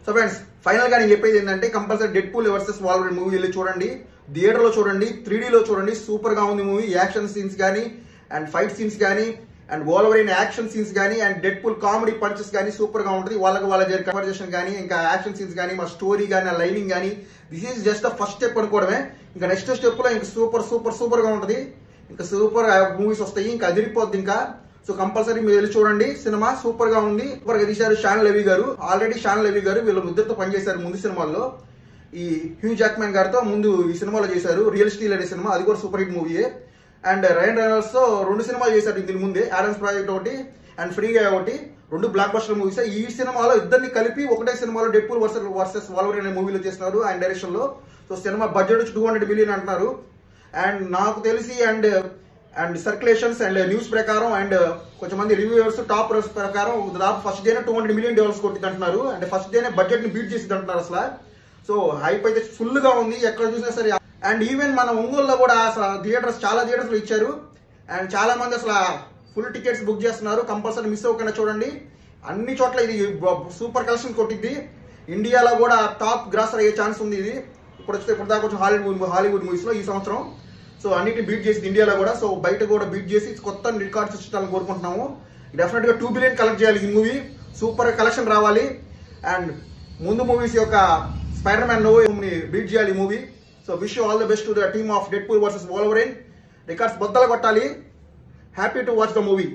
So friends final గా నేను చెప్పేది ఏంటంటే compulsory Deadpool versus Wolverine movie వెళ్ళి చూడండి, థియేటర్ లో చూడండి, 3D లో చూడండి. సూపర్ గా ఉంది మూవీ. యాక్షన్ సీన్స్ కానీ అండ్ ఫైట్ సీన్స్ కానీ అండ్ వాల్వరిన్ యాక్షన్ సీన్స్ కానీ అండ్ డెడ్పూల్ కామెడీ పంచెస్ కానీ సూపర్ గా ఉంటుంది. వాళ్ళ జరిగే కన్వర్జేషన్ కానీ ఇంకా యాక్షన్ సీన్స్ కానీ మా స్టోరీ కానీ ఆ లైనింగ్ కానీ this is just first step అనుకోవడమే. ఇంకా నెక్స్ట్ స్టెప్ లో ఇంకా సూపర్ గా ఉంటుంది. ఇంకా సూపర్ మూవీస్ వస్తాయి, ఇంకా అదిరిపోద్ది ఇంకా. సో కంపల్సరీ మీరు వెళ్ళి చూడండి. సినిమా సూపర్ గా ఉంది. సూపర్ గా తీశారు షాన్ లెవీ గారు. ఆల్రెడీ షాన్ లెవీ గారు వీళ్ళ ముద్దరితో పనిచేశారు ముందు సినిమాల్లో. ఈ హ్యూ జాక్మెన్ గారితో ముందు ఈ సినిమాలో చేశారు రియల్ స్టీల్ అనే సినిమా, అది కూడా సూపర్ హిట్ మూవీయే. అండ్ రయన్ రెనాల్డ్స్ తో 2 సినిమాలు చేశారు దీని ముందే, ఆడమ్స్ ప్రాజెక్ట్ ఒకటి అండ్ ఫ్రీగా ఒకటి, 2 బ్లాక్ బస్టర్ మూవీస్. ఈ సినిమాలో ఇద్దరిని కలిపి ఒకటే సినిమాలో డెడ్పూల్ వర్సెస్ వాల్వరిన్ అనే మూవీలో చేస్తున్నారు ఆయన డైరెక్షన్ లో. సో సినిమా బడ్జెట్ వచ్చి 200 మిలియన్ అంటున్నారు. అండ్ నాకు తెలిసి అండ్ సర్క్యులేషన్స్ అండ్ న్యూస్ ప్రకారం అండ్ కొంచెం మంది రివ్యూవర్స్ టాప్ రివ్యూస్ ప్రకారం దాదాపు ఫస్ట్ డేనే $200 మిలియన్ కొట్టింది అంటున్నారు. అంటే ఫస్ట్ డేనే బడ్జెట్ ని బీట్ చేసింది అంటున్నారు అసలు. సో హైప్ అయితే ఫుల్ గా ఉంది ఎక్కడ చూసినా సరే. అండ్ ఈవెన్ మన ఒంగోలులో కూడా అసలు చాలా థియేటర్స్ లో ఇచ్చారు. అండ్ చాలా మంది అసలు ఫుల్ టికెట్స్ బుక్ చేస్తున్నారు. కంపల్సరీ మిస్ అవ్వకుండా చూడండి. అన్ని చోట్ల ఇది సూపర్ కలెక్షన్ కొట్టింది. ఇండియాలో కూడా టాప్ గ్రాసర్ అయ్యే ఛాన్స్ ఉంది ఇది. ఇప్పుడు దాకా కొంచెం హాలీవుడ్ మూవీస్ లో ఈ సంవత్సరం. సో అన్నిటిని బీట్ చేసింది ఇండియాలో కూడా. సో బయట కూడా బీట్ చేసి కొత్త రికార్డ్స్ ఇచ్చాలని కోరుకుంటున్నాము. డెఫినెట్ గా 2 బిలియన్ కలెక్ట్ చేయాలి ఈ మూవీ. సూపర్ కలెక్షన్ రావాలి. అండ్ ముందు మూవీస్ యొక్క స్పైడర్ మ్యాన్ నో ని బీట్ చేయాలి ఈ movie. So wish all the best to the team of Deadpool versus Wolverine. Records బద్దలు కొట్టాలి. Happy to watch the movie.